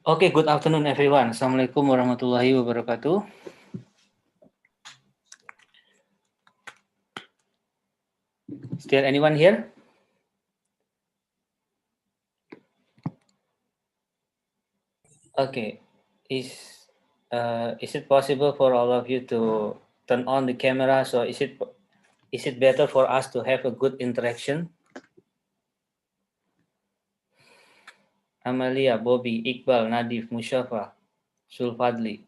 Okay, good afternoon, everyone. Assalamualaikum warahmatullahi wabarakatuh. Is there anyone here? Okay, is it possible for all of you to turn on the camera? So is it better for us to have a good interaction? Amalia, Bobby, Iqbal, Nadif, Musyafa, Sulfadli.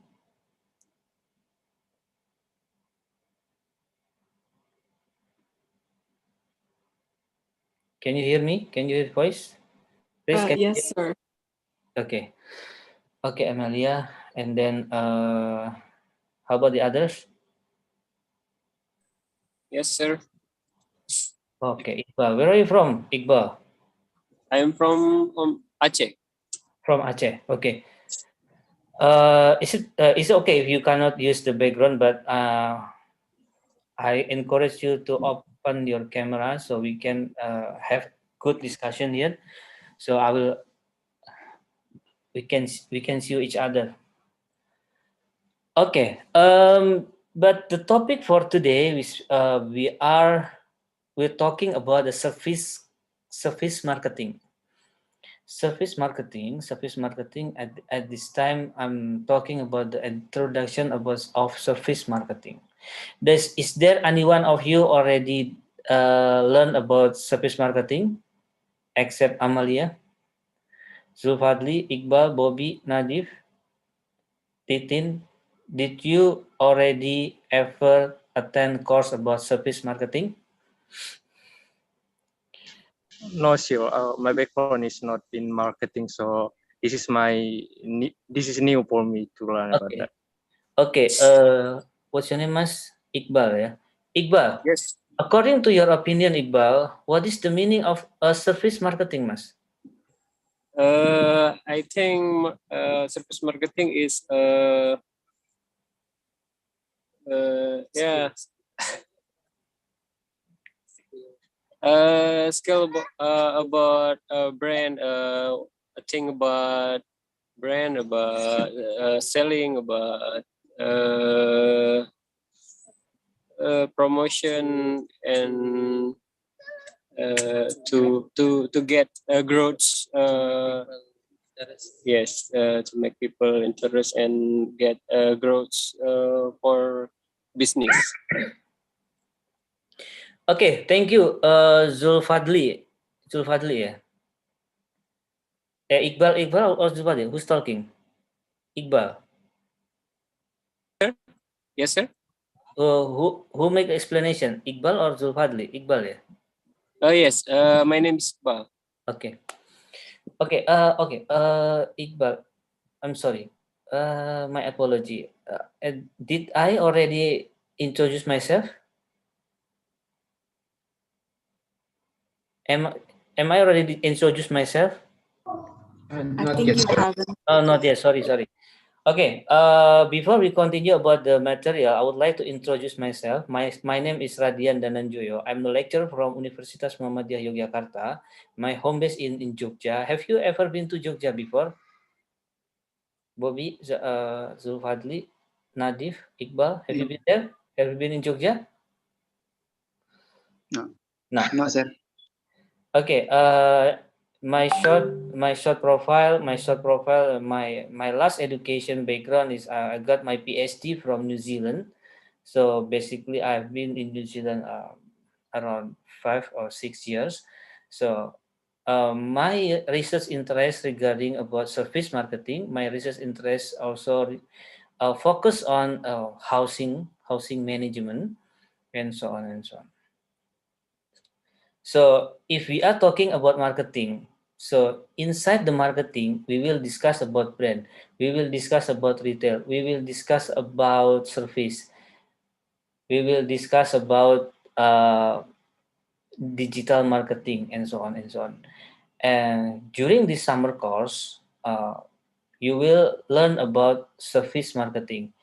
Can you hear me? Can you hear the voice? Please, Yes, sir. Okay. Okay, Amalia. And then how about the others? Yes, sir. Okay, Iqbal. Where are you from, Iqbal? I am from Aceh. From Aceh. Okay. Is it okay if you cannot use the background, but I encourage you to open your camera so we can have good discussion here. So we can see each other. Okay. But the topic for today is we're talking about the surface marketing. Surface marketing. At this time, I'm talking about the introduction of surface marketing. Is there anyone of you already learned about surface marketing except Amalia, Zulfadli, Iqbal, Bobby, Nadif, Titin? Did you already ever attend course about surface marketing? No, sure. My background is not in marketing, so this is new for me to learn about that. Okay. What's your name, Mas? Iqbal, yeah. Iqbal. Yes. According to your opinion, Iqbal, what is the meaning of surface marketing, Mas? I think surface marketing is skill about brand. I think about brand, about selling, about promotion, and to get growth. Yes, to make people interest and get growth for business. Okay, thank you, Zulfadli. Zulfadli, yeah. Iqbal or Zulfadli? Who's talking? Iqbal. Yes, sir. Who make the explanation? Iqbal or Zulfadli? Iqbal, yeah. Oh yes. My name is Iqbal. Okay. Okay. Iqbal, I'm sorry. My apology. Did I already introduce myself? Am I already introduced myself? I think you haven't. Oh, not yet. Sorry. Okay. Before we continue about the material, I would like to introduce myself. My name is Radian Dananjoyo. I'm the lecturer from Universitas Muhammadiyah Yogyakarta. My home base in Jogja. Have you ever been to Jogja before? Bobby, Zulfadli, Nadif, Iqbal, have you been there? Have you been in Jogja? No. No. No, sir. Okay. My short profile. My last education background is I got my PhD from New Zealand. So basically, I've been in New Zealand around 5 or 6 years. So my research interest regarding about service marketing. My research interest also focus on housing management, and so on and so on. So if we are talking about marketing, so inside the marketing, we will discuss about brand, we will discuss about retail, we will discuss about service, we will discuss about digital marketing, and so on and so on. And during this summer course, you will learn about service marketing.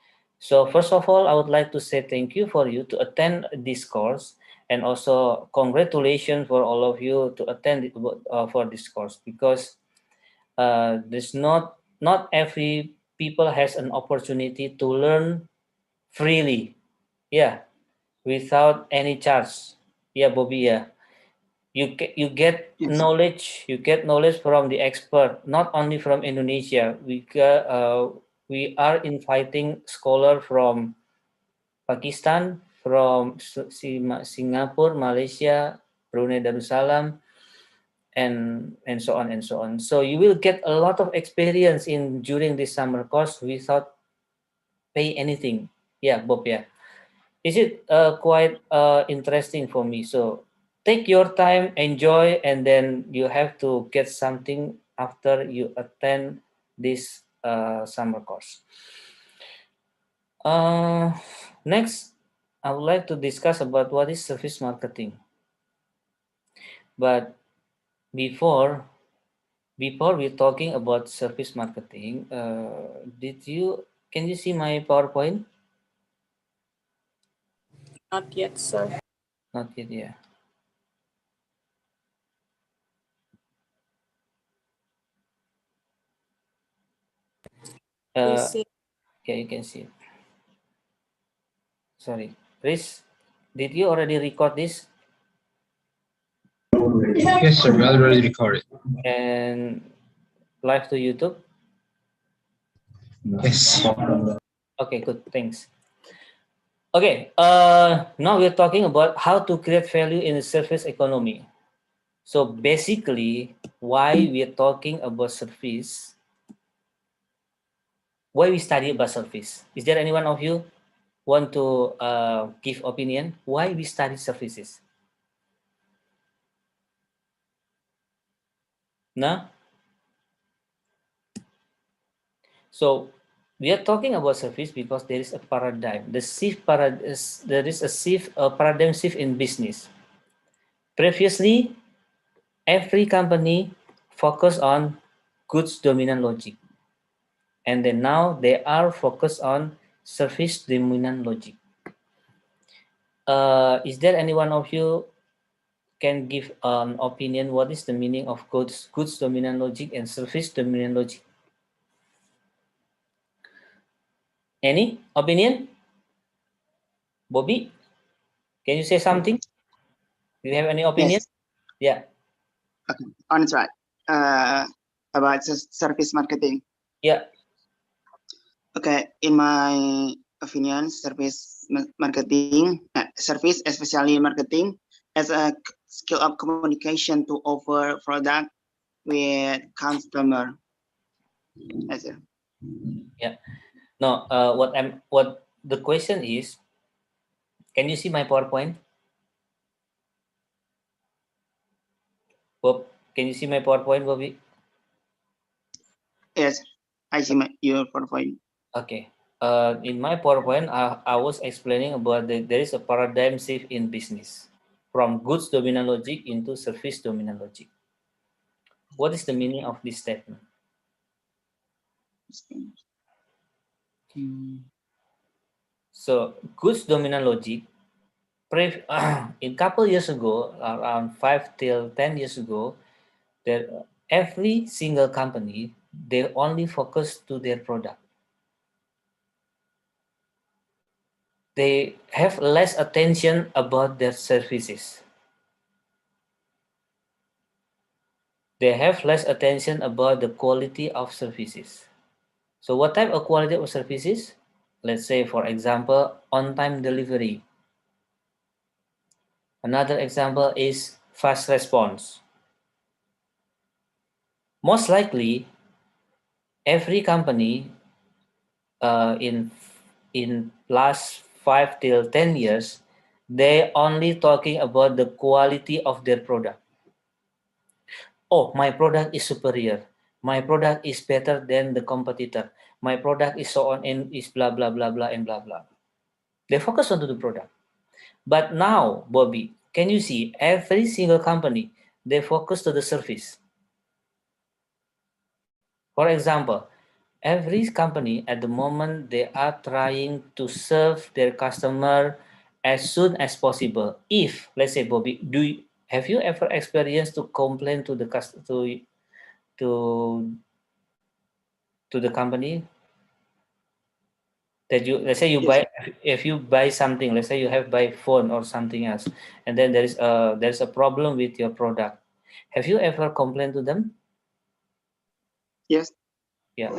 So first of all, I would like to say thank you for you to attend this course. And also congratulations for all of you to attend for this course, because there's not every people has an opportunity to learn freely, yeah, without any charge. Yeah, Bobby, yeah. You get Yes. knowledge, from the expert, not only from Indonesia. We are inviting scholar from Pakistan, from Singapore, Malaysia, Brunei Darussalam, and so on and so on. So you will get a lot of experience in during this summer course without pay anything. Yeah, Bob. Yeah, is it quite interesting for me? So take your time, enjoy, and then you have to get something after you attend this summer course. Next, I would like to discuss about what is service marketing. But before we're talking about service marketing, can you see my PowerPoint? Not yet, sir. Not yet, yeah. Please see. Yeah, you can see it. Sorry, Chris, did you already record this? Yes, sir. I already recorded. And live to YouTube? Yes. Okay, good, thanks. Okay, now we're talking about how to create value in the service economy. So basically, why we're talking about service, why we study about service. Is there anyone of you want to give opinion why we study services? No? So we are talking about service because there is a paradigm. There is a paradigm shift in business. Previously, every company focused on goods dominant logic. And then now they are focused on service dominant logic. Is there any one of you can give an opinion what is the meaning of goods dominant logic and service dominant logic? Any opinion? Bobby, can you say something? Do you have any opinion? Yes. Yeah. Okay. On track. About service marketing. Yeah. Okay. In my opinion, service marketing, service, especially marketing, as a skill of communication to offer product with customer. That's it. Yeah. No. What the question is? Can you see my PowerPoint? Bob, can you see my PowerPoint, Bobby? Yes, I see your PowerPoint. Okay. In my PowerPoint, I was explaining about there is a paradigm shift in business from goods dominant logic into service dominant logic. What is the meaning of this statement? So goods dominant logic, in couple years ago, around 5 till 10 years ago, that every single company, they only focus to their product. They have less attention about their services. They have less attention about the quality of services. So what type of quality of services? Let's say, for example, on-time delivery. Another example is fast response. Most likely, every company in last 5 till 10 years, they only talking about the quality of their product. Oh, my product is superior. My product is better than the competitor. My product is so on and is blah, blah, blah, blah, and blah, blah. They focus on the product. But now, Bobby, can you see every single company, they focus to the service. For example, every company at the moment, they are trying to serve their customer as soon as possible. If, let's say, Bobby, have you ever experienced to complain to the to the company that you, let's say you Yes. buy, if you buy something, let's say you have buy phone or something else, and then there's a problem with your product, have you ever complained to them? Yes. Yeah.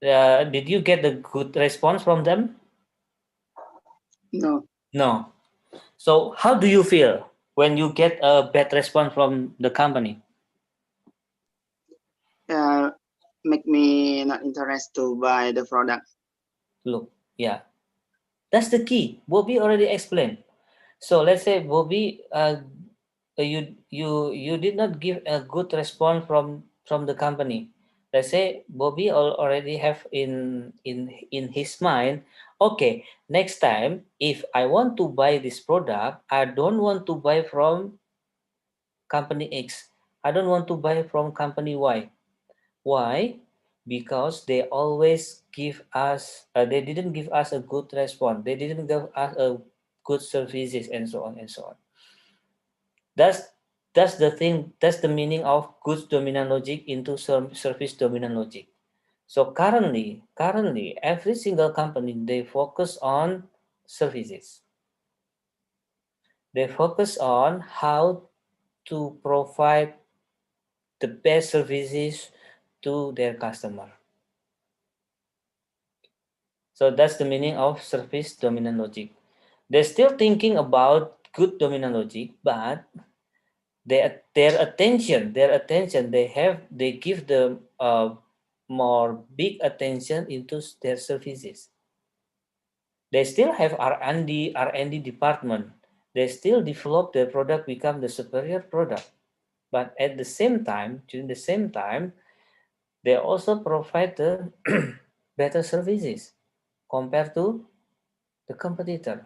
Did you get a good response from them? No. No. So how do you feel when you get a bad response from the company? Make me not interested to buy the product. Look, yeah, that's the key. Bobby already explained. So let's say Bobby, you did not give a good response from the company. Let's say Bobby already have in his mind, okay, next time if I want to buy this product, I don't want to buy from company X. I don't want to buy from company Y. Why? Because they always give us, they didn't give us a good response. They didn't give us a good services and so on and so on. That's the thing. That's the meaning of goods dominant logic into service dominant logic. So currently, every single company, they focus on services. They focus on how to provide the best services to their customer. So that's the meaning of service dominant logic. They're still thinking about good dominant logic, but their attention, they give the more big attention into their services. They still have R&D department. They still develop their product, become the superior product. But at the same time, during the same time, they also provide the better services compared to the competitor.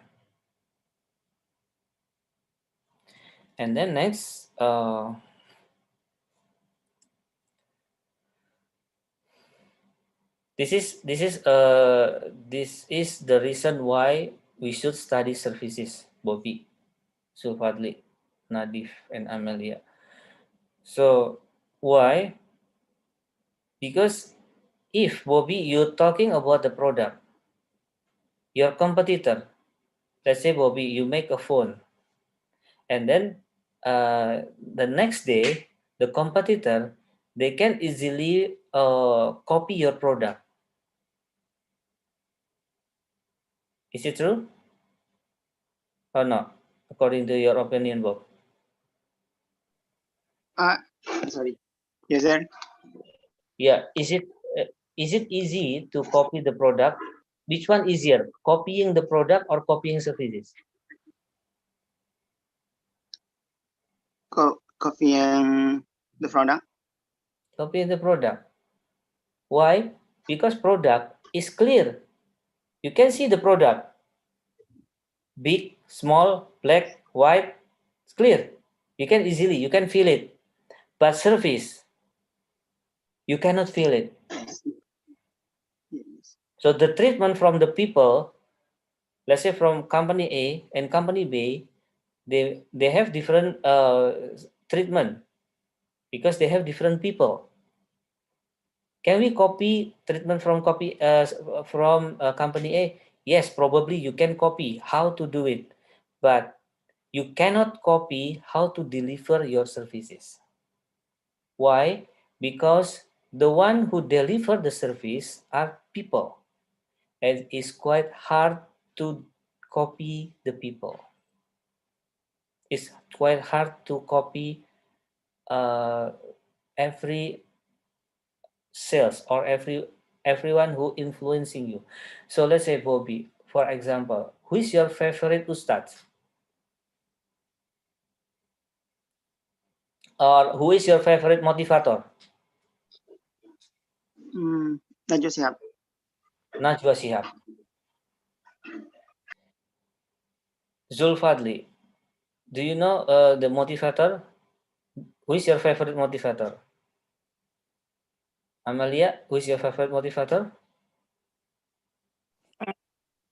And then next, this is the reason why we should study services, Bobby, Sulfadli, Nadif, and Amelia. So why? Because if Bobby, you're talking about the product, your competitor, let's say Bobby, you make a phone, and then the next day, the competitor, they can easily copy your product. Is it true or not, according to your opinion, Bob? Sorry. Yes, sir. Yeah. Is it easy to copy the product? Which one easier, copying the product or copying services? Copying the product. Copying the product. Why? Because product is clear. You can see the product. Big, small, black, white, it's clear. You can feel it. But service, you cannot feel it. Yes. So the treatment from the people, let's say from company A and company B, they have different treatment because they have different people. Can we copy treatment from company A? Yes, probably you can copy how to do it, but you cannot copy how to deliver your services. Why? Because the one who deliver the service are people, and it's quite hard to copy the people. It's quite hard to copy every sales or everyone who influencing you. So let's say Bobby, for example, who is your favorite ustad? Or who is your favorite motivator? Najwa Shihab. Najwa Shihab. Zulfadli, do you know the motivator? Who is your favorite motivator? Amalia, who is your favorite motivator?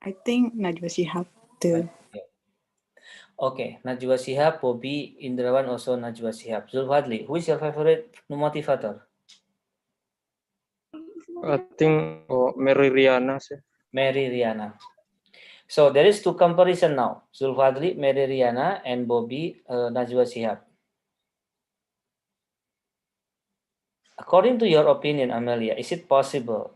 I think Najwa Shihab Two. Okay, Najwa Shihab, Bobby, Indrawan, also Najwa Shihab. Zulfadli, who is your favorite motivator? I think Mary Riana sih. Mary Riana. So there is two comparison now. Zulfadli, Mary Riana, and Bobby, Najwa Shihab. According to your opinion, Amelia, is it possible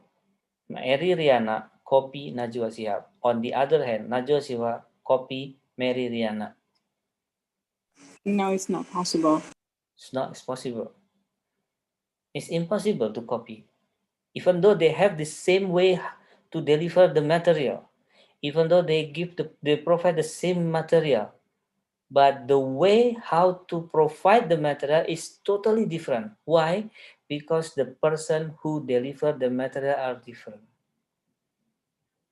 Mary Riana copy Najwa Shihab? On the other hand, Najwa Shihab copy Mary Riana. No, it's not possible. It's possible. It's impossible to copy. Even though they have the same way to deliver the material, even though they provide the same material, but the way how to provide the material is totally different. Why? Because the person who deliver the material are different.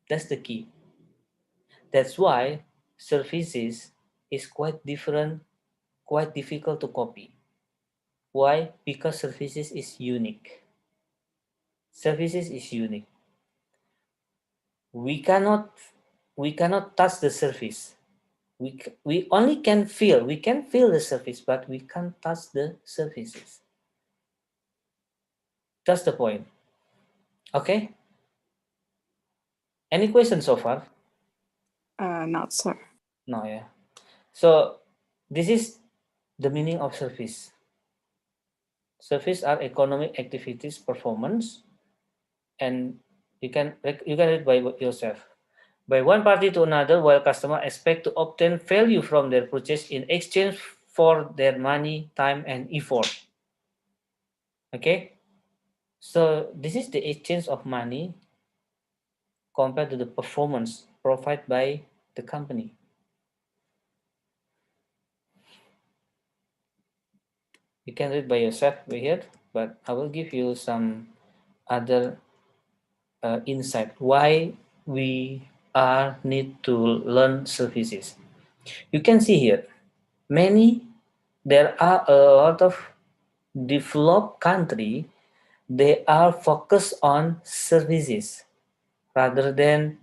That's the key. That's why services is quite different, quite difficult to copy. Why? Because services is unique. Services is unique. We cannot touch the surface. We only can feel. We can feel the surface, but we can't touch the surfaces. That's the point. Okay. Any questions so far? Not sir. No, yeah. So this is the meaning of service. Service are economic activities performance, and you can read by yourself. By one party to another, while customer expect to obtain value from their purchase in exchange for their money, time, and effort. Okay, so this is the exchange of money compared to the performance provided by the company. You can read by yourself here, but I will give you some other insight why we need to learn services. You can see here, there are a lot of developed country, they are focused on services rather than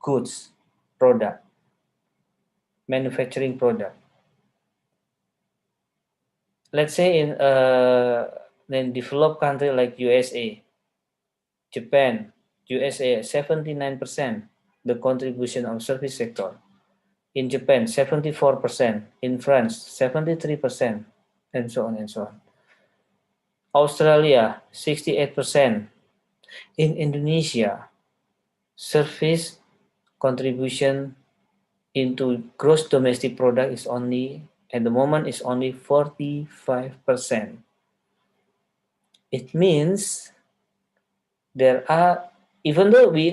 goods, product, manufacturing product. Let's say in developed country like USA, Japan, USA, 79% the contribution of service sector. In Japan, 74%. In France, 73%, and so on and so on. Australia, 68%. In Indonesia, service contribution into gross domestic product is only, at the moment, is only 45%. It means there are, even though we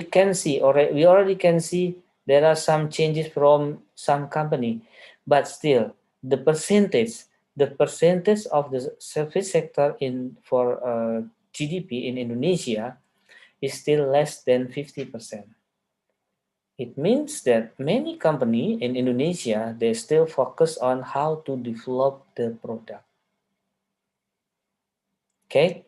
already can see there are some changes from some company, but still the percentage of the service sector for GDP in Indonesia is still less than 50%. It means that many companies in Indonesia, they still focus on how to develop the product. Okay.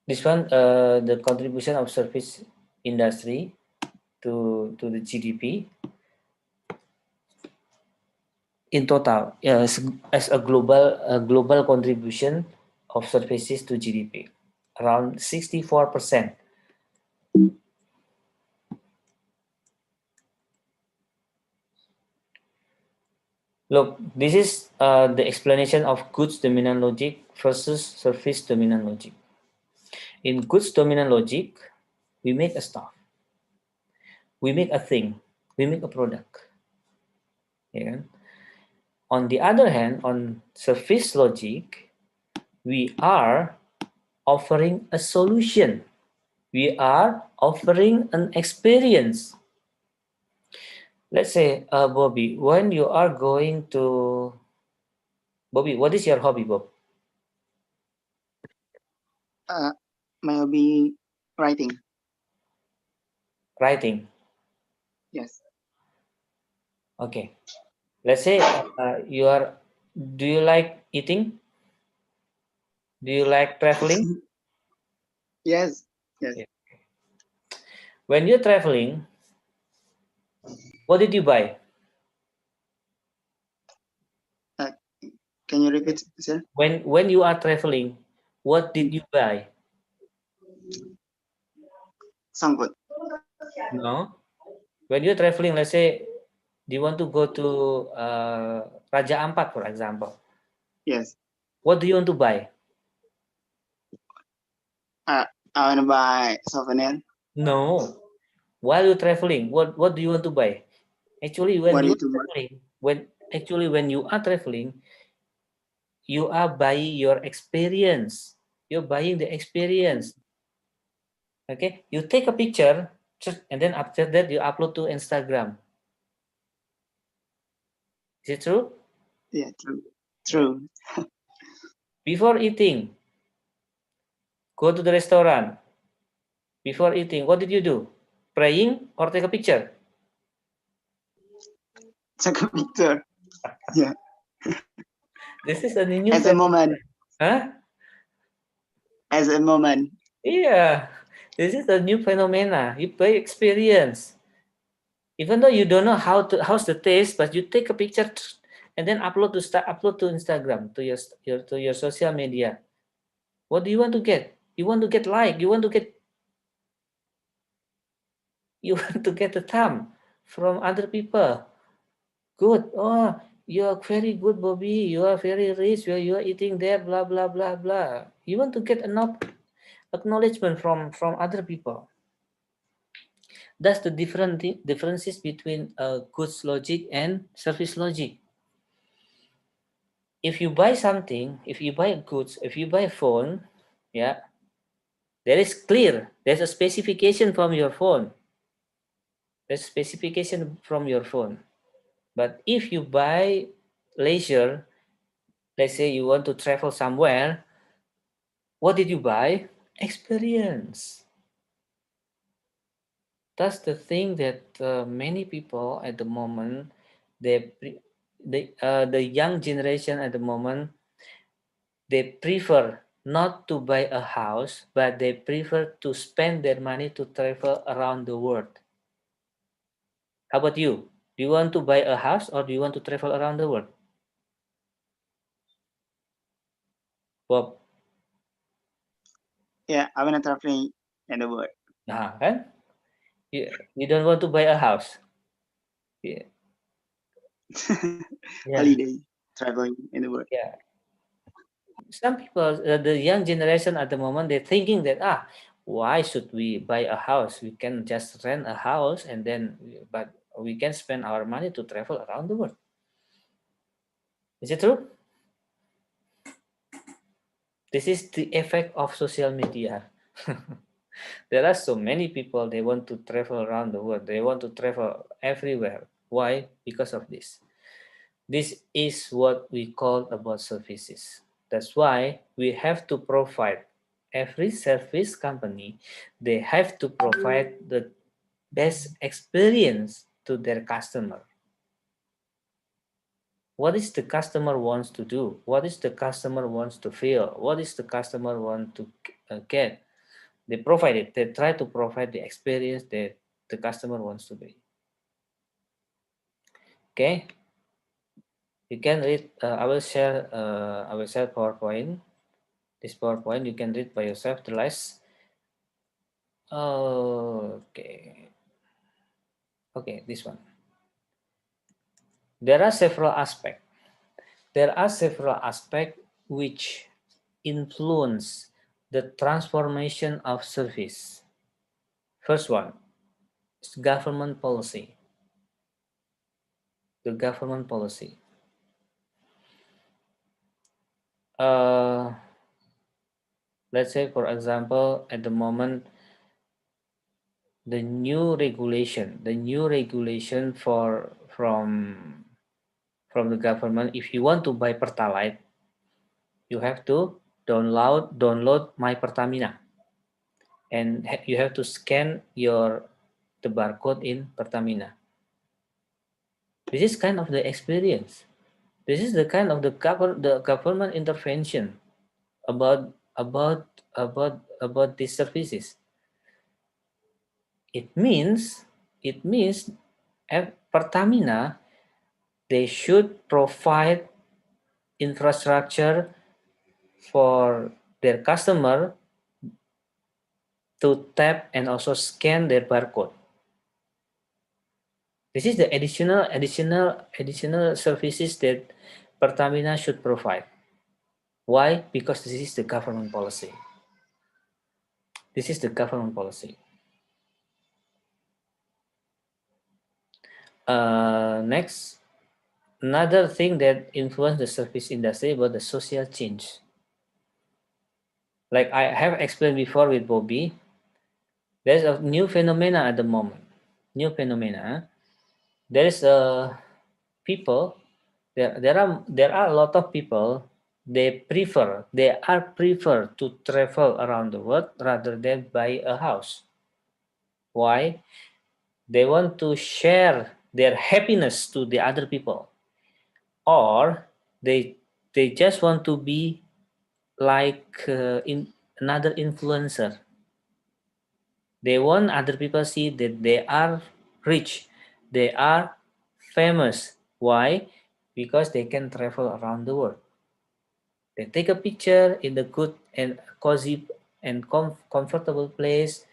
This one, the contribution of service industry to the GDP in total, as a global contribution of services to GDP, around 64%. Look, this is the explanation of goods dominant logic versus service dominant logic. In goods dominant logic, we make a stuff, we make a thing, we make a product. Yeah. On the other hand, on service logic, we are offering a solution. We are offering an experience. Let's say, Bobby, when you are going to, Bobby, what is your hobby, Bob? My hobby, writing. Writing. Yes. Okay. Let's say do you like eating? Do you like traveling? Yes. Yes. Yeah. When you're traveling, what did you buy? Can you repeat, sir? When you are traveling, what did you buy? Sangkut. No. When you're traveling, let's say, do you want to go to Raja Ampat, for example? Yes. What do you want to buy? I want to buy souvenir. No. While you're traveling, what do you want to buy? Actually, when What you're is to buy? traveling, when you are traveling, you are buying your experience. You're buying the experience. Okay, you take a picture, and then after that you upload to Instagram. Is it true? Yeah, true. Yeah. True. Before eating, go to the restaurant. Before eating, what did you do? Praying or take a picture? Take a picture. Yeah. This is a new As a moment. Huh? As a moment. Yeah, this is a new phenomena. You buy experience. Even though you don't know how's the taste, but you take a picture and then upload to Instagram, to your social media. What do you want to get? You want to get like, you want to get a thumb from other people. Good. Oh, you are very good, Bobby. You are very rich. You are eating there, blah blah blah blah. You want to get enough acknowledgement from other people. That's the differences between goods logic and service logic. If you buy something, if you buy goods, if you buy a phone, yeah, there is clear. There's a specification from your phone. There's specification from your phone. But if you buy leisure, let's say you want to travel somewhere, what did you buy? Experience. That's the thing that many people at the moment, the young generation at the moment, they prefer not to buy a house, but they prefer to spend their money to travel around the world. How about you? Do you want to buy a house or do you want to travel around the world? Bob, Yeah, I want to traveling in the world. nah, kan? You don't want to buy a house. Yeah. Yeah. Holiday. Traveling in the world. Yeah. Some people, the young generation at the moment, they're thinking that, why should we buy a house? We can just rent a house and then, but we can spend our money to travel around the world. Is it true? This is the effect of social media. There are so many people, they want to travel around the world. They want to travel everywhere. Why? Because of this. This is what we call about services. That's why we have to provide, every service company, they have to provide the best experience to their customer. What is the customer wants to do? What is the customer wants to feel? What is the customer want to get? They provide it. They try to provide the experience that the customer wants to be. Okay, you can read. I will share PowerPoint. This PowerPoint you can read by yourself. The last. Okay. Okay, this one. There are several aspects. There are several aspects which influence the transformation of service. First one is government policy. The government policy. Let's say, for example, at the moment, the new regulation from the government, if you want to buy Pertalite, you have to download My Pertamina, and you have to scan the barcode in Pertamina. This is kind of the experience. This is the kind of the government intervention about these services. It means Pertamina, they should provide infrastructure for their customer to tap and also scan their barcode. This is the additional services that Pertamina should provide. Why? Because this is the government policy. This is the government policy. Next, another thing that influenced the service industry was the social change. Like I have explained before with Bobby, there's a new phenomena at the moment. New phenomena. There is a people. There are a lot of people. They prefer to travel around the world rather than buy a house. Why? They want to share their happiness to the other people, or they just want to be like in another influencer. They want other people see that they are rich, they are famous. Why? Because they can travel around the world. They take a picture in the good and cozy and comfortable place,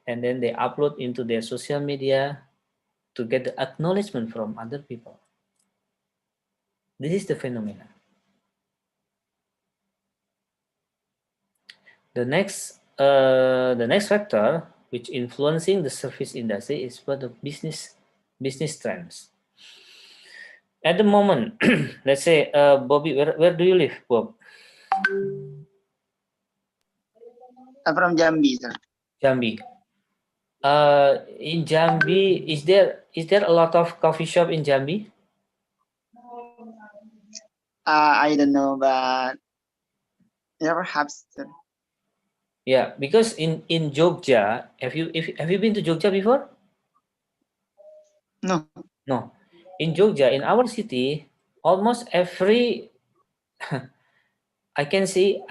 and then they upload into their social media to get the acknowledgement from other people. This is the phenomenon. The next factor which influencing the service industry is for the business trends. At the moment, let's say, Bobby, where do you live, Bob? I'm from Jambi, sir. Jambi. In Jambi, is there a lot of coffee shop in Jambi? I don't know, but yeah, perhaps, sir. Yeah, because in Jogja, have you been to Jogja before? No. No. In Jogja, in our city, almost every I can say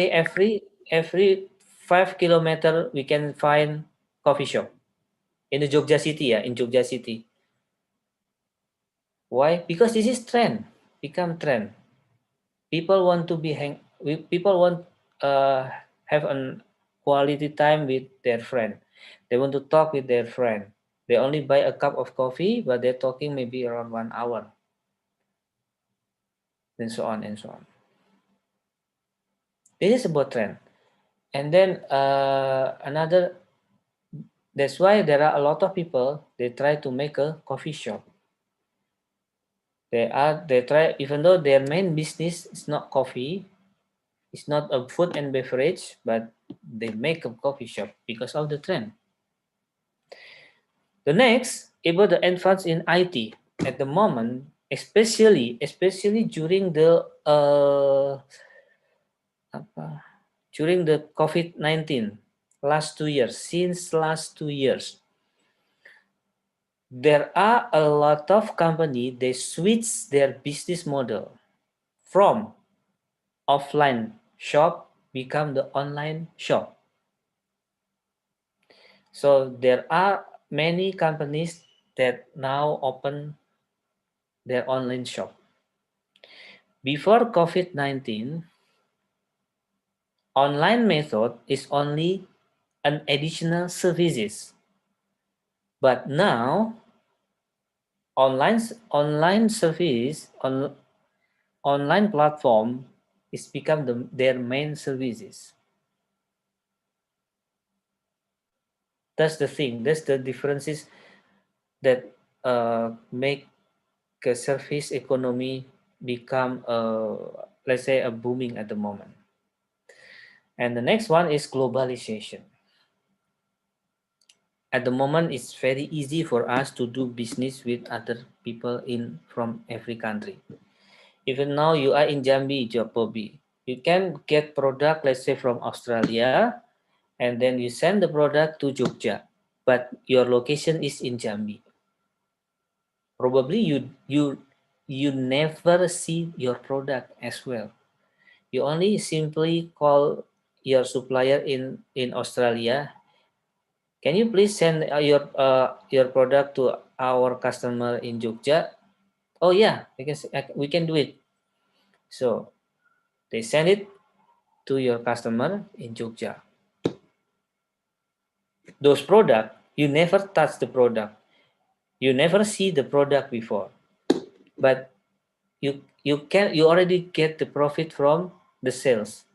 every 5 kilometer we can find coffee shop in the Jogja city, in Jogja city. Why? Because this is trend, become trend. People want to people want have a quality time with their friend. They want to talk with their friend. They only buy a cup of coffee, but they're talking maybe around 1 hour. And so on and so on. This is about trend. And then another, that's why there are a lot of people, they try to make a coffee shop. They try, even though their main business is not coffee, it's not a food and beverage, but they make a coffee shop because of the trend. The next, about the advance in IT at the moment, especially during the during the COVID-19 last 2 years, since last 2 years, there are a lot of companies, they switch their business model from offline shop become the online shop. So there are many companies that now open their online shop. Before COVID-19, online method is only an additional services. But now online service online platform is become their main services. That's the thing. That's the differences that make a service economy become let's say a booming at the moment. And the next one is globalization. At the moment, it's very easy for us to do business with other people from every country. Even now you are in Jambi, Bobby, you can get product, let's say from Australia, and then you send the product to Jogja, but your location is in Jambi. Probably you never see your product as well, You only simply call your supplier in Australia. Can you please send your product to our customer in Jogja? Oh yeah, we can do it. So they send it to your customer in Jogja. Those product, you never touch the product. You never see the product before, but you already get the profit from the sales.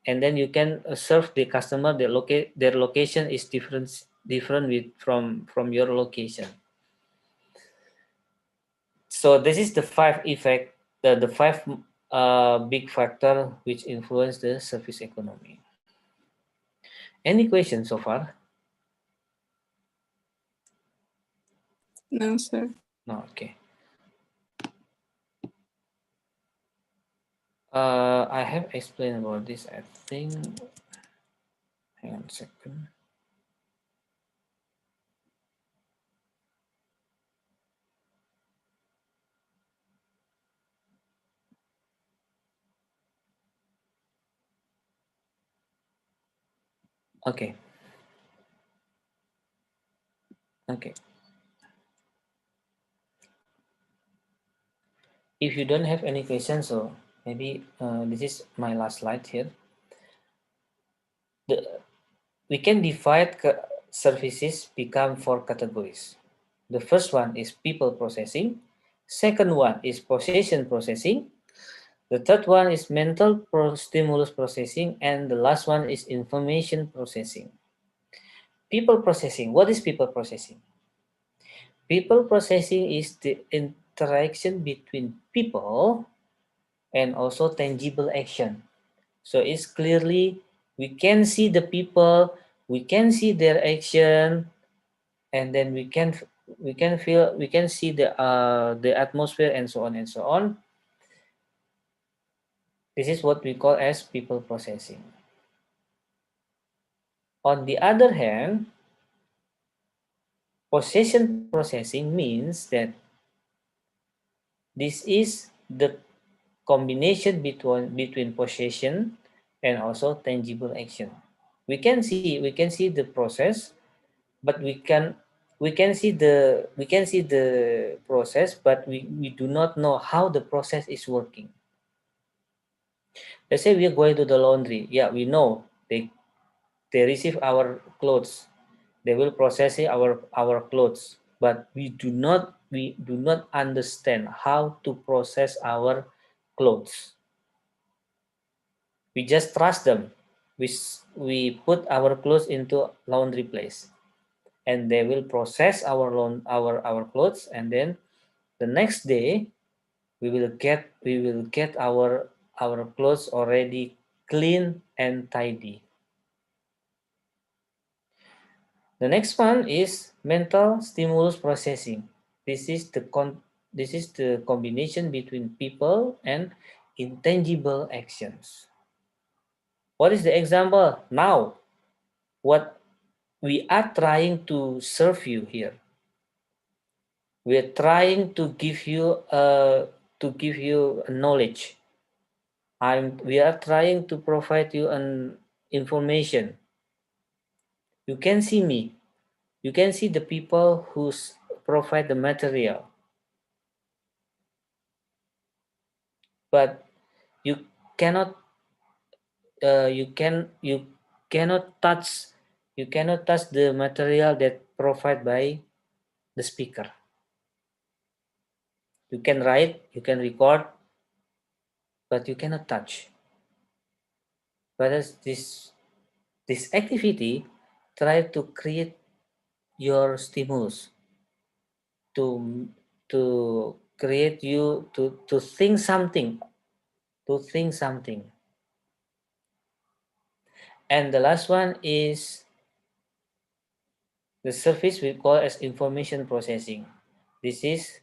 And then you can serve the customer. Their location is different from your location. So this is the five effect, the five big factor which influence the service economy. Any questions so far? No, sir. No, okay. I have explained about this, I think. Hang on a second. Okay. Okay. If you don't have any questions, so maybe this is my last slide here. We can divide services become 4 categories. The first one is people processing. Second one is possession processing. The third one is mental stimulus processing. And the last one is information processing. People processing. What is people processing? People processing is the interaction between people and also tangible action. So it's clearly, we can see the people, we can see their action, and then we can feel, we can see the atmosphere and so on and so on. This is what we call as people processing. On the other hand, possession processing means that this is the combination between possession and also tangible action. We can see the process, but we can see the process, but we do not know how the process is working. Let's say we are going to the laundry. Yeah, we know they receive our clothes, they will process our clothes, but we do not understand how to process our clothes. We just trust them. We put our clothes into laundry place, and they will process our clothes, and then the next day we will get our clothes already clean and tidy. The next one is mental stimulus processing. This is the combination between people and intangible actions. What is the example? Now, what we are trying to serve you here. We are trying to give you knowledge. We are trying to provide you an information. You can see me. You can see the people who provide the material. But you cannot touch the material that provided by the speaker. You can write, you can record, but you cannot touch. Whereas this activity try to create your stimulus, to create you to think something, And the last one is the service we call as information processing. This is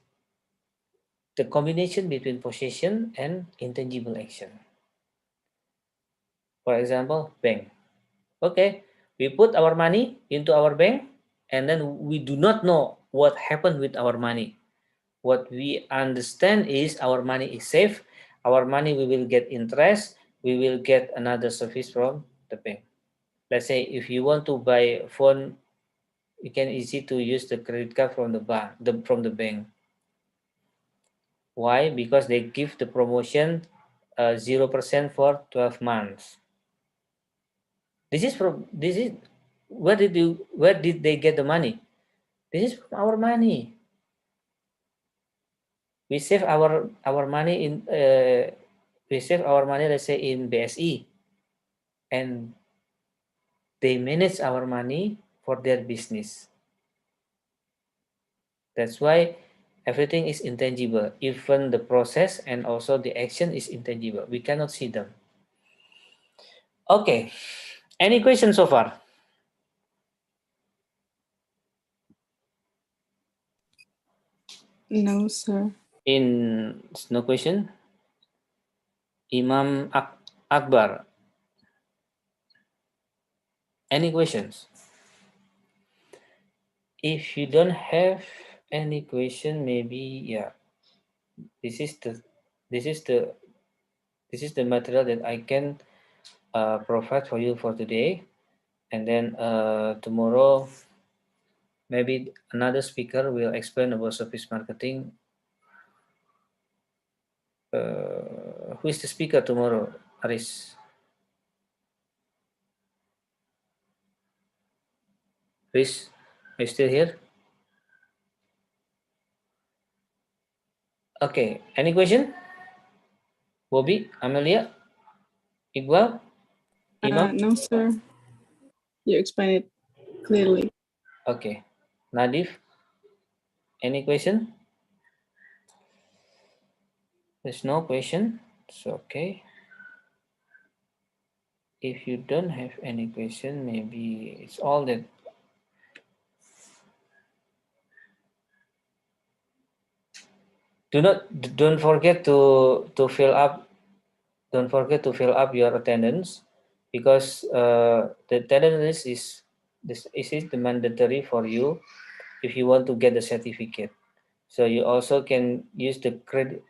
the combination between possession and intangible action. For example, bank. Okay, we put our money into our bank, and then we do not know what happened with our money. What we understand is our money is safe, our money, we will get interest, we will get another service from the bank. Let's say if you want to buy a phone, you can easy to use the credit card from the bank, from the bank. Why? Because they give the promotion 0% for 12 months. This is where did they get the money? This is from our money. We save our money in let's say in BSE, and they manage our money for their business. That's why everything is intangible. Even the process and also the action is intangible. We cannot see them. Okay. Any questions so far? No, sir. No question. Imam Akbar. Any questions? If you don't have any question, maybe yeah. This is the material that I can provide for you for today, and then tomorrow maybe another speaker will explain about service marketing. Who is the speaker tomorrow, Aris? Aris, are you still here? Okay, any question? Bobby, Amelia, Iqbal, Imam? No, sir. You explained it clearly. Okay, Nadif, any question? There's no question, so okay. If you don't have any question, maybe it's all that. Don't forget to fill up. Don't forget to fill up your attendance, because the attendance is the mandatory for you if you want to get the certificate. So you also can use the credit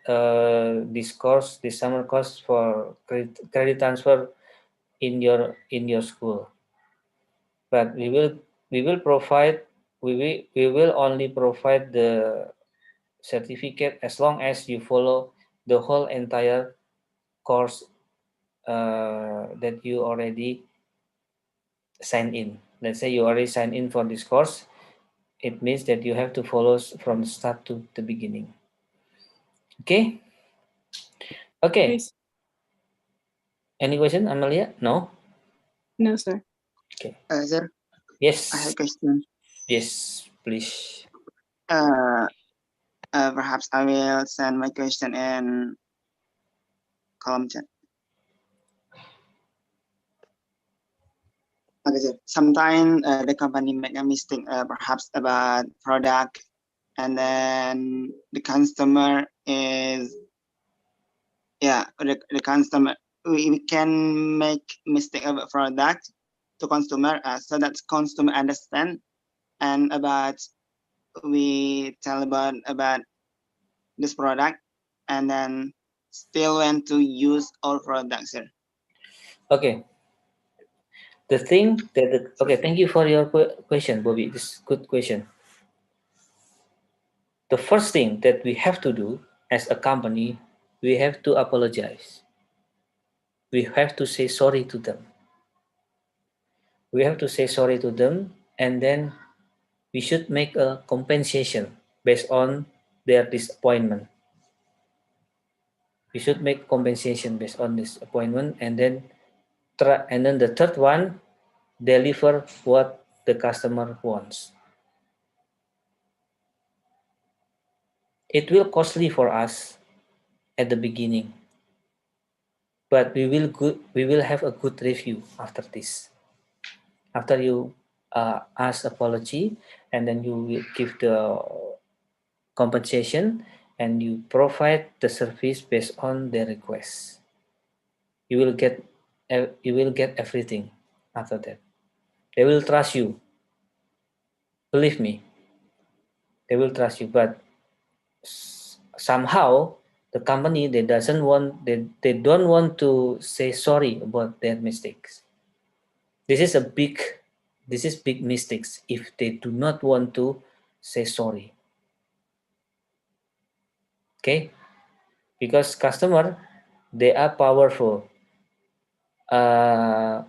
this summer course for credit transfer in your school. But we will only provide the certificate as long as you follow the whole entire course that you already signed in. Let's say you already signed in for this course, it means that you have to follow from the start to the beginning. Okay. Yes. Any question, Amelia? No. No, sir. Okay. Sir, Yes. I have a question. Yes, please. Perhaps I will send my question in column chat. Okay, sir. Sometimes the company make a mistake, perhaps about product, and then the customer is, the customer, we can make mistake about product to consumer, so that consumer understand, and about we tell about this product, and then still want to use our product, sir. Okay. The thing that okay, thank you for your question, Bobby. This is a good question. The first thing that we have to do as a company, we have to apologize. We have to say sorry to them. We have to say sorry to them, and then we should make a compensation based on their disappointment. We should make compensation based on this appointment, and then the third one, deliver what the customer wants. It will costly for us at the beginning, but we will have a good review after this. After you ask apology, and then you will give the compensation, and you provide the service based on their requests. You will get everything after that. They will trust you. Believe me, they will trust you. But somehow the company, they don't want to say sorry about their mistakes. This is big mistakes if they do not want to say sorry. Okay, because customer, they are powerful, and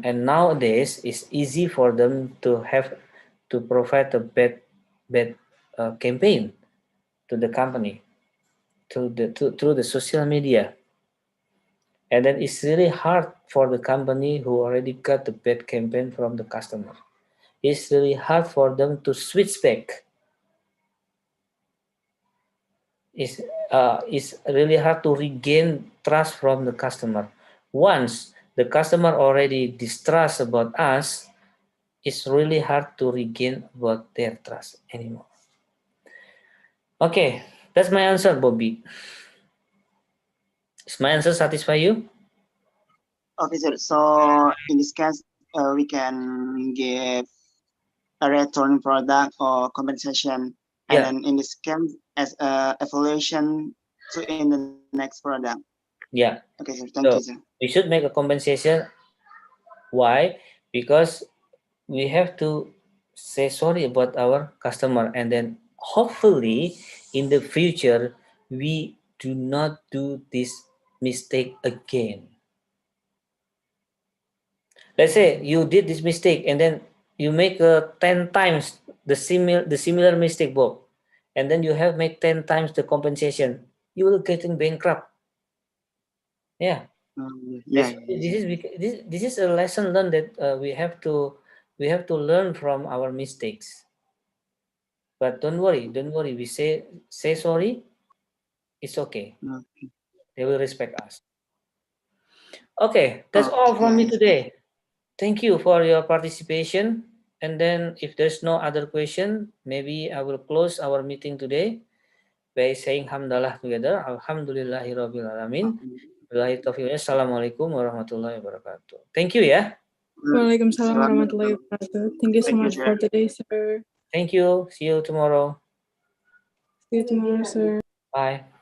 nowadays it's easy for them to provide a bad campaign to the company through the social media, and then it's really hard for the company who already got the bad campaign from the customer. It's really hard for them to switch back. It's really hard to regain trust from the customer. Once the customer already distrust about us, it's really hard to regain about their trust anymore. Okay, that's my answer, Bobby. Is my answer satisfy you? Okay, sir. So in this case, we can give a return product or compensation, and Yeah. then in this case, as a evaluation to in the next product. Yeah. Okay, sir. Thank So, you, sir. we should make a compensation. Why? Because we have to say sorry about our customer, and then hopefully in the future we do not do this mistake again. Let's say you did this mistake and then you make 10 times the similar mistake, Bob, and then you have made 10 times the compensation, you will getting bankrupt. Yeah. Yeah. This is a lesson learned that we have to learn from our mistakes. But don't worry, we say sorry, it's okay. Okay. They will respect us. Okay, that's all from me Okay. today. Thank you for your participation. And then if there's no other question, maybe I will close our meeting today by saying hamdalah together. Alhamdulillahirabbil alamin. Assalamualaikum warahmatullahi wabarakatuh. Thank you ya. Waalaikumsalam warahmatullahi wabarakatuh. Thank you so Thank you, much for today, sir. Thank you. See you tomorrow. See you tomorrow, sir. Bye.